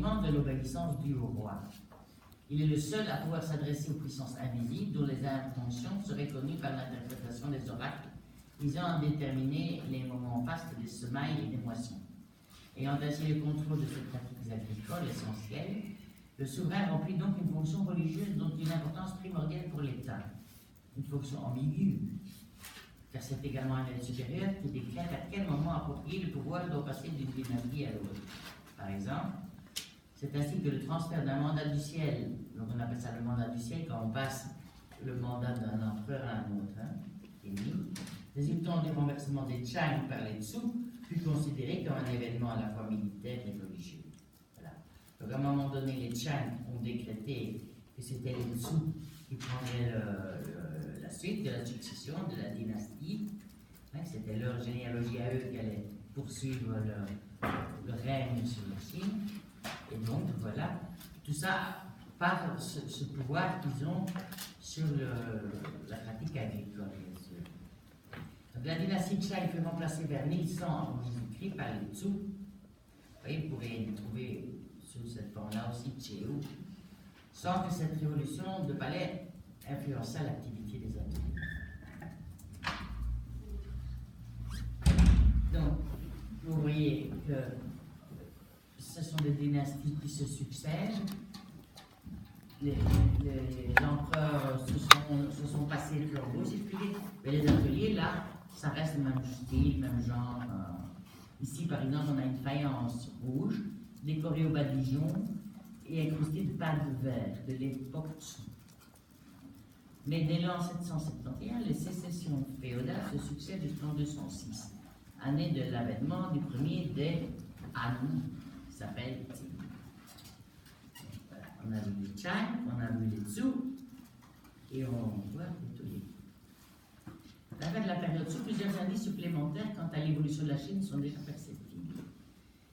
argument de l'obéissance due au roi. Il est le seul à pouvoir s'adresser aux puissances invisibles dont les intentions seraient connues par l'interprétation des oracles, visant à déterminer les moments fastes des semailles et des moissons. Ayant ainsi le contrôle de ces pratiques agricoles essentielles, le souverain remplit donc une fonction religieuse dont une importance primordiale pour l'État. Une fonction ambiguë, car c'est également un être supérieur qui décrète à quel moment approprié le pouvoir doit passer d'une dynastie à l'autre. Par exemple, c'est ainsi que le transfert d'un mandat du ciel, donc on appelle ça le mandat du ciel quand on passe le mandat d'un empereur à un autre, résultant du renversement des Chang par les Tsu, fut considéré comme un événement à la fois militaire et religieux. Voilà. Donc à un moment donné, les Chang ont décrété que c'était les Tsu qui prendraient la suite de la succession de la dynastie. C'était leur généalogie à eux qui allait poursuivre le règne sur la Chine. Et donc, voilà, tout ça par ce pouvoir qu'ils ont sur la pratique agricole, bien sûr. Donc, la dynastie Chang fut remplacée vers 1100 avant Jésus-Christ par les Tsu. Vous voyez, vous pourrez trouver sous cette forme-là aussi Chéou, sans que cette révolution de palais influençât l'activité des ateliers. Donc, vous voyez que ce sont des dynasties qui se succèdent. Les empereurs se sont passés le flambeau, si je puis dire, mais les ateliers, là, ça reste le même style, même genre. Ici, par exemple, on a une faïence rouge, décorée au badigeon et incrustée de pâte de verre de l'époque Tsu. Mais dès l'an 771, les sécessions féodales se succèdent jusqu'en 206, année de l'avènement du premier des Han, qui s'appelle Qing. Voilà. On a vu les Chang, on a vu les Tsu, et on voit les Tolé. À la fin de la période Tsu, plusieurs indices supplémentaires quant à l'évolution de la Chine sont déjà perceptibles.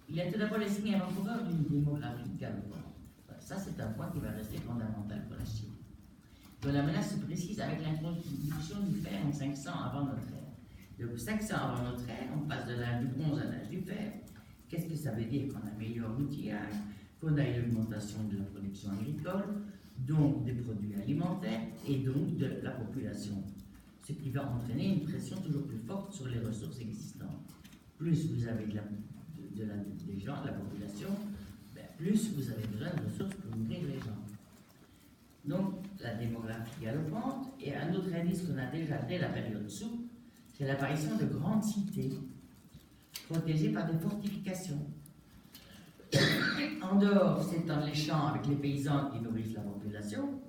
Il y a tout d'abord les signes avant-coureurs d'une démographie galopante. Ça, c'est un point qui va rester fondamental pour la Chine, dont la menace se précise avec l'introduction du fer en 500 avant notre ère. Donc 500 avant notre ère, on passe de l'âge du bronze à l'âge du fer. Qu'est-ce que ça veut dire? Qu'on améliore l'outillage, qu'on a une augmentation de la production agricole, donc des produits alimentaires et donc de la population. Ce qui va entraîner une pression toujours plus forte sur les ressources existantes. Plus vous avez des gens, de la population, plus vous avez besoin de ressources pour nourrir les gens. Donc, la démographie galopante, et un autre indice qu'on a déjà dès la période Tsu, c'est l'apparition de grandes cités protégées par des fortifications. En dehors s'étendent les champs avec les paysans qui nourrissent la population,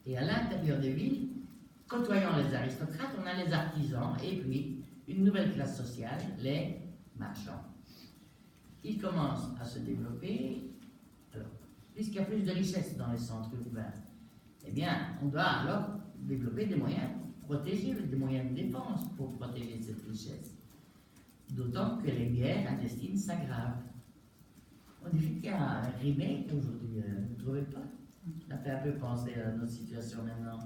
et à l'intérieur des villes, côtoyant les aristocrates, on a les artisans, et puis une nouvelle classe sociale, les marchands. Ils commencent à se développer. Alors, puisqu'il y a plus de richesses dans les centres urbains, eh bien, on doit alors développer des moyens protégés, des moyens de défense pour protéger cette richesse. D'autant que les guerres intestines s'aggravent. On dit qu'il y a un remake aujourd'hui, vous ne trouvez pas? Ça fait un peu penser à notre situation maintenant.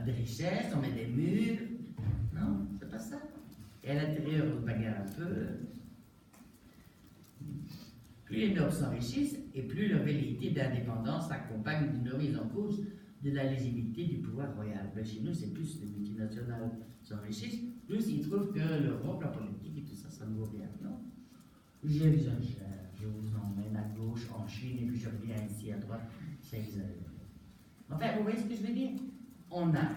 Des richesses, on met des murs. Non, c'est pas ça. Et à l'intérieur, on se bagarre un peu. Plus les nobles s'enrichissent et plus leur velléité d'indépendance s'accompagne d'une remise en cause de la légitimité du pouvoir royal. Ben, chez nous, c'est plus les multinationales s'enrichissent, plus ils trouvent que l'Europe, la politique et tout ça, ça ne vaut rien. Non, j'exagère, je vous emmène à gauche en Chine et puis je reviens ici à droite, ça exagère. Enfin, vous voyez ce que je veux dire? On a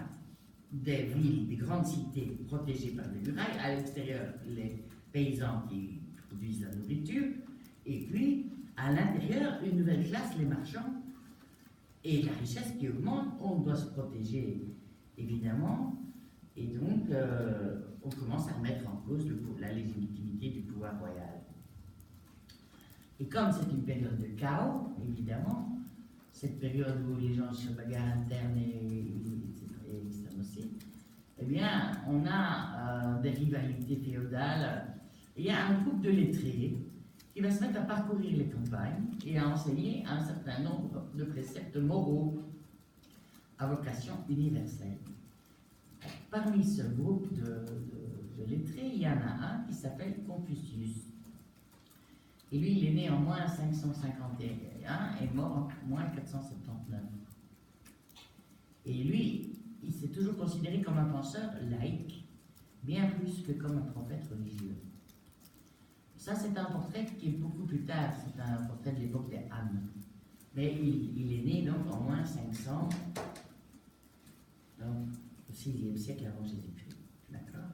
des villes, des grandes cités protégées par des murailles, à l'extérieur, les paysans qui produisent la nourriture, et puis, à l'intérieur, une nouvelle classe, les marchands, et la richesse qui augmente, on doit se protéger, évidemment, et donc, on commence à remettre en cause la légitimité du pouvoir royal. Et comme c'est une période de chaos, évidemment, cette période où les gens se bagarrent internes et externes aussi, eh bien, on a des rivalités féodales. Il y a un groupe de lettrés qui va se mettre à parcourir les campagnes et à enseigner un certain nombre de préceptes moraux à vocation universelle. Parmi ce groupe de lettrés, il y en a un qui s'appelle Confucius. Et lui, il est né en moins 551 et mort en moins 479. Et lui, il s'est toujours considéré comme un penseur laïque, bien plus que comme un prophète religieux. Ça, c'est un portrait qui est beaucoup plus tard, c'est un portrait de l'époque des Han. Mais il est né donc en moins 500, donc au 6e siècle avant Jésus-Christ. D'accord?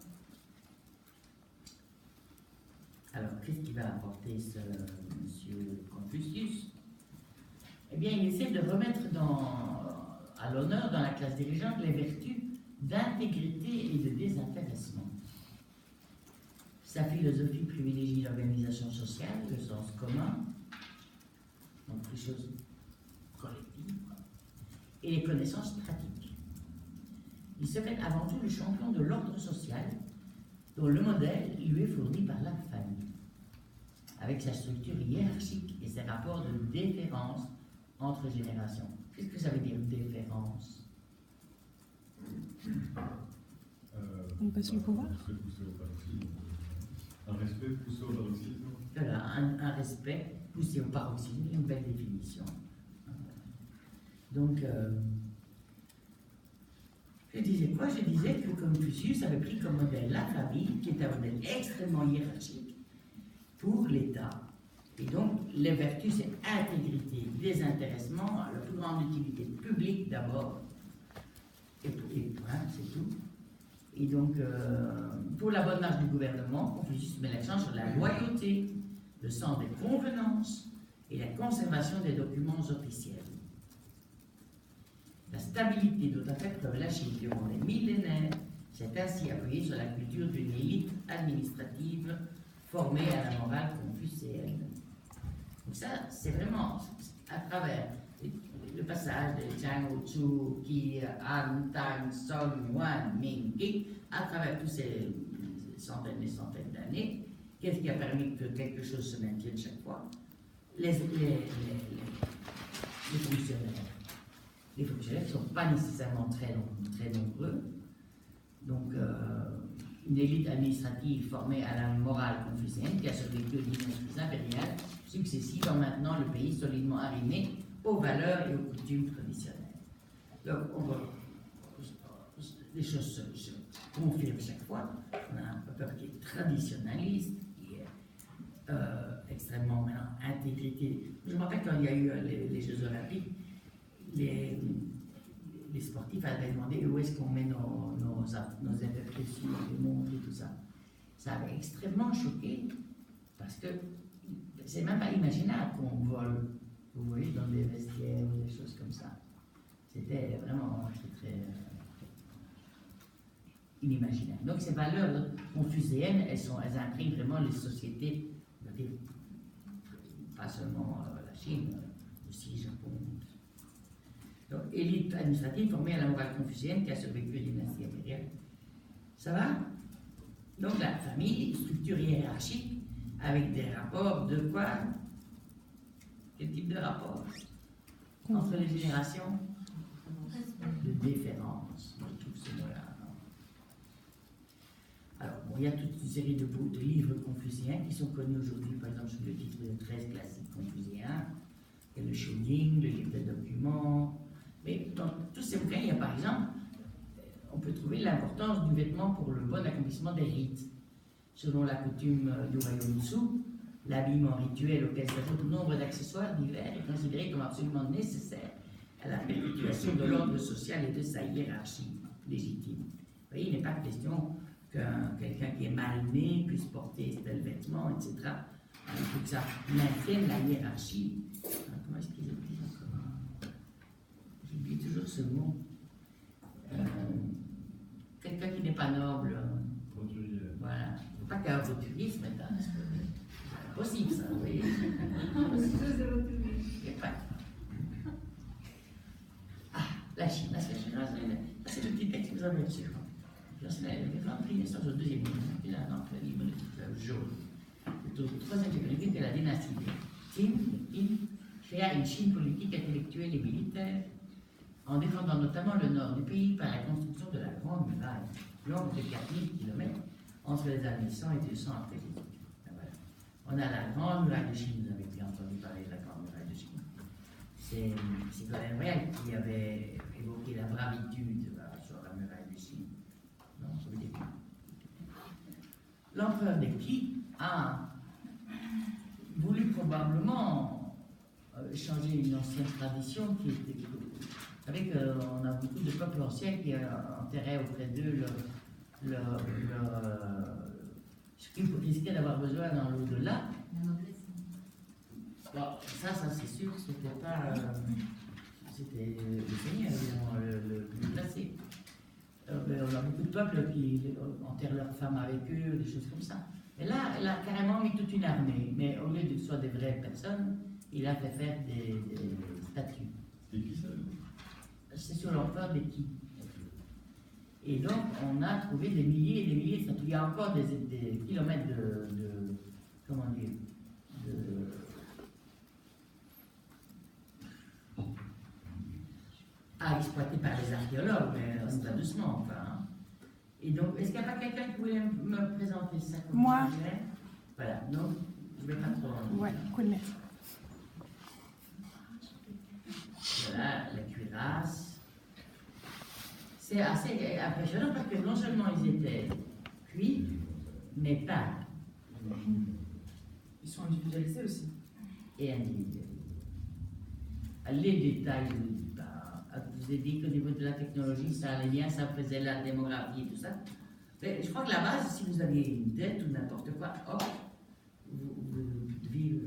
Alors, qu'est-ce qu'il va apporter ce monsieur Confucius? Eh bien, il essaie de remettre à l'honneur dans la classe dirigeante les vertus d'intégrité et de désintéressement. Sa philosophie privilégie l'organisation sociale, le sens commun, donc les choses collectives, et les connaissances pratiques. Il se fait avant tout le champion de l'ordre social, dont le modèle lui est fourni par la famille, avec sa structure hiérarchique et ses rapports de déférence entre générations. Qu'est-ce que ça veut dire, déférence? On passe le pouvoir. Un respect poussé au paroxysme. Voilà, un respect poussé au paroxysme, une belle définition. Donc, je disais quoi? Je disais que Confucius avait pris comme modèle la famille, qui est un modèle extrêmement hiérarchique pour l'État. Et donc, les vertus, c'est intégrité, désintéressement, la plus grande utilité publique d'abord, et point, c'est tout. Et donc, pour la bonne marche du gouvernement, Confucius met l'accent sur la loyauté, le sens des convenances et la conservation des documents officiels. La stabilité dont a fait preuve la Chine durant les millénaires s'est ainsi appuyée sur la culture d'une élite administrative formée à la morale confucéenne. Donc ça, c'est vraiment à travers le passage de Zhang Chu, Qi, Han, Tang, Song, Yuan, Ming, Qi, à travers toutes ces centaines et centaines d'années, qu'est-ce qui a permis que quelque chose se maintienne chaque fois? Les fonctionnaires. Les fonctionnaires ne sont pas nécessairement très nombreux. Donc, une élite administrative formée à la morale confucéenne qui a survécu aux dynasties impériales successives en maintenant le pays solidement arrimé aux valeurs et aux coutumes traditionnelles. Donc, les choses se confirment chaque fois. On a un peuple qui est traditionnaliste, qui est extrêmement maintenant intégrité. Je me rappelle quand il y a eu les Jeux Olympiques, les sportifs avaient demandé où est-ce qu'on met nos effets précieux, les montres et tout ça. Ça avait extrêmement choqué parce que c'est même pas imaginable qu'on vole, vous voyez, dans des vestiaires ou des choses comme ça. C'était vraiment très inimaginable. Donc ces valeurs confucéennes, elles impriment vraiment les sociétés, pas seulement la Chine, aussi le Japon. Donc, élite administrative formée à la morale confucéenne qui a survécu à la dynastie impériale. Ça va? Donc, la famille, structure hiérarchique, avec des rapports de quoi? Quel type de rapport? Entre les générations? De déférence. Je trouve ce mot-là. Alors, bon, il y a toute une série de livres confucéens qui sont connus aujourd'hui, par exemple, sous le titre de 13 classiques confucéens. Il y a le Shouling, le livre de documents. Mais dans tous ces bouquins, il y a par exemple, on peut trouver l'importance du vêtement pour le bon accomplissement des rites. Selon la coutume du royaume Sou, l'habillement rituel auquel s'ajoute nombre d'accessoires divers est considéré comme absolument nécessaire à la perpétuation de l'ordre social et de sa hiérarchie légitime. Vous voyez, il n'est pas question que quelqu'un qui est mal né puisse porter tel vêtement, etc. Il faut que ça maintienne la hiérarchie. Comment est-ce qu'ils appellent ça? J'oublie toujours ce mot. Quelqu'un qui n'est pas noble. Voilà. Il ne faut pas qu'il y ait un roturier maintenant. C'est possible ça, vous voyez. La Chine, c'est le petit texte que vous avez dessus. Les grandes naissances au deuxième livre, puis là, dans le livre jaune. C'est au troisième siècle que la dynastie Qin créa une Chine politique, intellectuelle et militaire, en défendant notamment le nord du pays par la construction de la Grande Muraille, longue de 4000 km, entre les années 100 et 200 après Jésus. Voilà. On a la Grande Muraille de Chine, vous avez bien entendu parler de la Grande Muraille de Chine. C'est Ségolène Royal qui avait évoqué la bravitude sur la Muraille de Chine. Non, ça veut dire quoi? L'empereur de Qi a voulu probablement changer une ancienne tradition qui était. Vous savez qu'on a beaucoup de peuples anciens qui enterraient auprès d'eux ce qu'ils risquaient d'avoir besoin dans l'au-delà. Bon, ça c'est sûr, c'était pas. C'était le Seigneur, évidemment, le plus placé. On a beaucoup de peuples qui enterrent leurs femmes avec eux, des choses comme ça. Et là, elle a carrément mis toute une armée, mais au lieu de que ce soit des vraies personnes, il a fait faire des statues. C'est qui ça? C'est sur l'empereur de Qi. Et donc, on a trouvé des milliers et des milliers de statues. Il y a encore des kilomètres comment dire, à exploiter par les archéologues, mais on va doucement, enfin. Hein. Et donc, est-ce qu'il n'y a pas quelqu'un qui voulait me présenter ça comme moi? Voilà, donc, je ne vais pas trop. Ouais, connais. Voilà, la cuirasse. C'est assez impressionnant parce que non seulement ils étaient cuits, mais pas. Ils sont individualisés aussi. Et individualisés. Les détails, je vous ai dit qu'au niveau de la technologie, ça allait bien, ça faisait la démographie et tout ça. Mais je crois que la base, si vous aviez une dette ou n'importe quoi, hop, vous deviez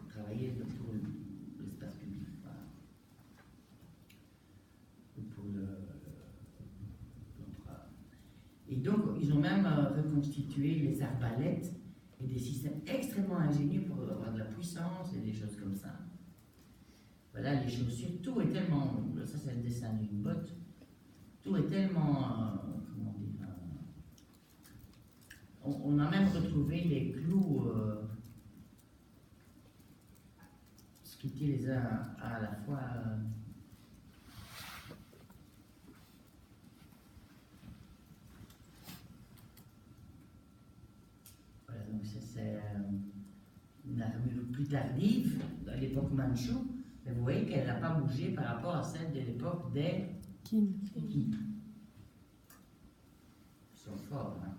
travailler pour l'espace public. Voilà. Pour l'empereur. Et donc, ils ont même reconstitué les arbalètes et des systèmes extrêmement ingénieux pour avoir de la puissance et des choses comme ça. Voilà, les chaussures, tout est tellement. Ça, c'est le dessin d'une botte. Tout est tellement. Comment dire. On a même retrouvé les clous sculptés les uns à la fois. Voilà, donc ça, c'est une armure plus tardive, à l'époque manchoue. Mais vous voyez qu'elle n'a pas bougé par rapport à celle de l'époque des Qin. Qi. Ils sont forts, hein.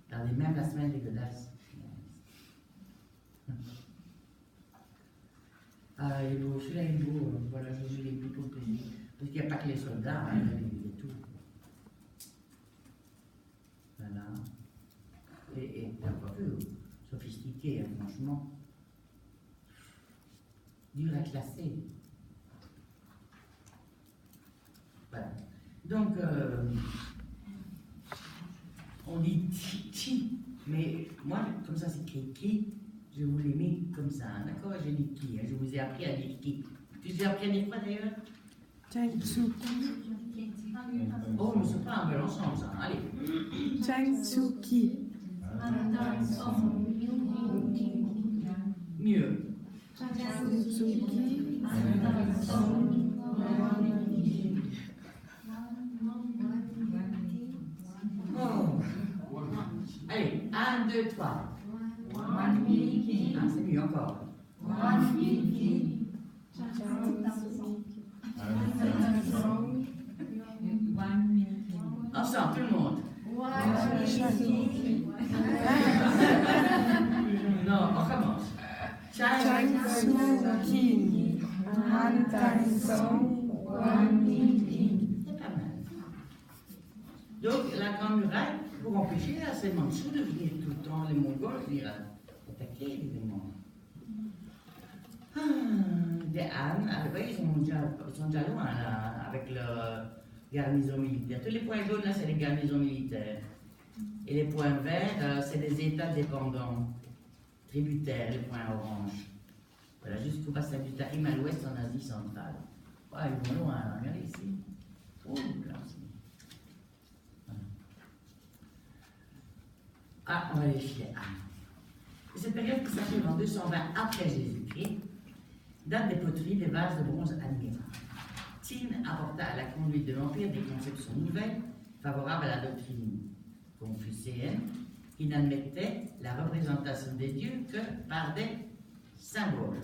Regardez même la semaine des godasses. Ah, il est beau, celui-là est beau, voilà, je l'ai pris pour le plaisir. Parce qu'il n'y a pas que les soldats, hein, il y a tout. Voilà. Et encore plus sophistiqué, hein, franchement. Dur à classer. Voilà. Donc, on dit chi, mais moi, comme ça c'est ki, je vous l'ai mis comme ça, hein, d'accord? J'ai dit ki, hein, je vous ai appris à dire ki. Tu t'es appris à dire quoi d'ailleurs? Jiangsu. Oh, mais c'est pas un bel ensemble ça, allez. Jiangsu Qi. Mieux. Oh. Allez, 1, 2, 3. Ah, c'est mieux encore. Ensemble, tout le monde. Non, on commence. Jiangsu Qin. Han Dai Song. Wan Yin Yin. C'est pas mal. Donc, la Grande Muraille, pour empêcher ces Mandchous de venir tout le temps, les Mongols, venir attaquer, évidemment. Des Han, ils sont déjà loin, là, avec leur garnison militaire. Tous les points jaunes, là, c'est les garnisons militaires. Et les points verts, c'est des États dépendants, tributaires, les points oranges. Voilà, jusqu'au passage du Tarim à l'ouest en Asie centrale. Ah, ils vont loin, regardez ici. Oh, là aussi. Voilà. Ah, on va les filer. Cette période qui s'achève en 220 après Jésus-Christ date des poteries des vases de bronze admirables. Qin apporta à la conduite de l'Empire des conceptions nouvelles favorables à la doctrine confucéenne qui n'admettait la représentation des dieux que par des symboles.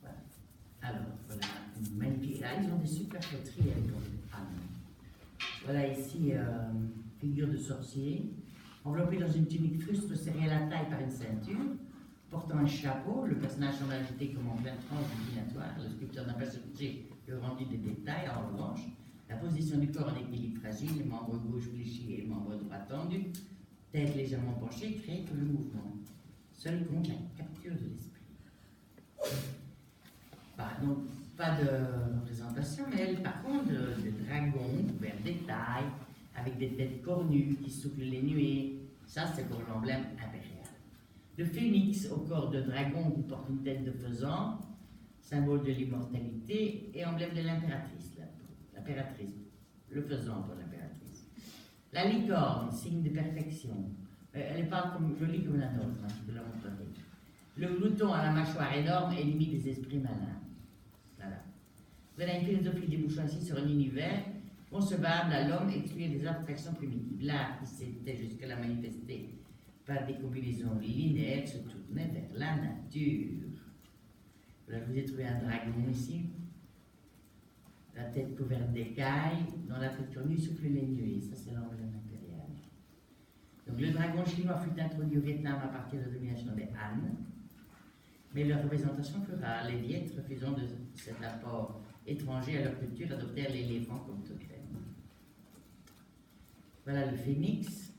Voilà. Alors, voilà, une magnifique. Là, ils ont des super poteries avec Anne. Voilà ici, figure de sorcier, enveloppé dans une tunique frustre serrée à la taille par une ceinture, portant un chapeau. Le personnage semble agité comme en pleine transe divinatoire. Le sculpteur n'a pas cherché le rendu des détails. En revanche, la position du corps en équilibre fragile, les membres gauche fléchis et les membres droit tendus, tête légèrement penchée, crée tout le mouvement. Seul compte la capture de l'esprit. Donc, pas de représentation, mais elle, par contre, des dragons couverts d'écailles, avec des têtes cornues qui soufflent les nuées. Ça, c'est pour l'emblème impérial. Le phénix au corps de dragon qui porte une tête de faisan, symbole de l'immortalité et emblème de l'impératrice. L'impératrice, le faisan pour l'impératrice. La licorne, signe de perfection. Elle n'est pas jolie comme la nôtre, hein, je te la montrerai. Le glouton à la mâchoire énorme et limite des esprits malins. Voilà. Voilà une philosophie débouchant ainsi sur un univers concevable à l'homme exclué des abstractions primitives. L'art qui s'était jusque-là manifesté par des combinaisons linéaires se tournait vers la nature. Voilà, je vous ai trouvé un dragon ici, la tête couverte d'écailles, dont la tête tournée souffle les nuées. Ça, c'est l'emblème impérial. Donc, le dragon chinois fut introduit au Vietnam à partir de la domination des Han, mais leur représentation fut rare. Les Viettes, refusant de cet apport étranger à leur culture, adoptèrent l'éléphant comme totem. Voilà le phénix.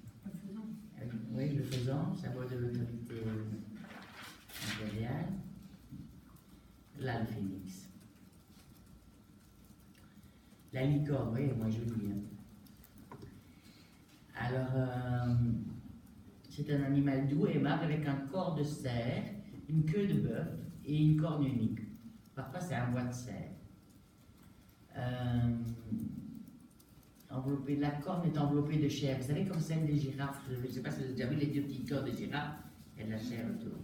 Oui, le faisan, symbole de l'autorité impériale. Là, le phénix. La licorne, oui, moi je lis. Alors, c'est un animal doux et aimable avec un corps de cerf, une queue de bœuf et une corne unique. Parfois, c'est un bois de cerf. La corne est enveloppée de chair. Vous savez, comme celle des girafes. Je ne sais pas si vous avez déjà vu les deux petits corps de girafes. Il y a de la chair autour.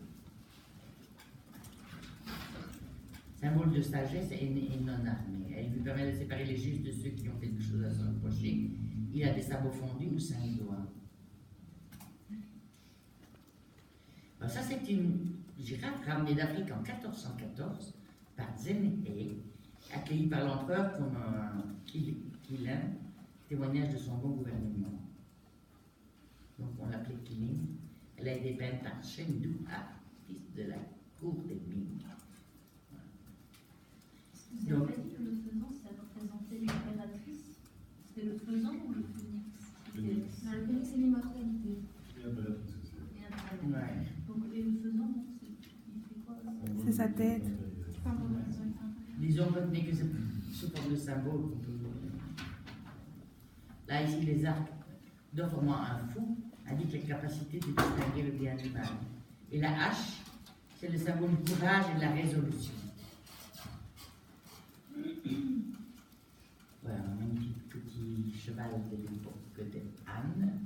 Symbole de sagesse et non armée. Elle lui permet de séparer les justes de ceux qui ont quelque chose à s'en reprocher. Il a des sabots fondus ou 5 doigts. Alors ça, c'est une girafe ramenée d'Afrique en 1414 par Zénéé, accueillie par l'empereur comme un Kilin, témoignage de son bon gouvernement. Donc on l'appelait Kilin. Elle a été peinte par Chengdu, artiste de la cour des Ming. Vous avez pas dit que le faisan, ça représentait l'impératrice? C'était le faisan ou le phénix? Le Le phénix, c'est l'immortalité. l'impératrice aussi. Ouais. Donc, et le faisan, non, il fait quoi? C'est sa tête. Disons retenez que c'est sous forme de symbole qu'on peut. Là, ici, les arcs d'or formant un fou indiquent la capacité de distinguer le bien du mal. Et la hache, c'est le symbole du courage et de la résolution. Voilà, un magnifique petit cheval de l'époque de Anne.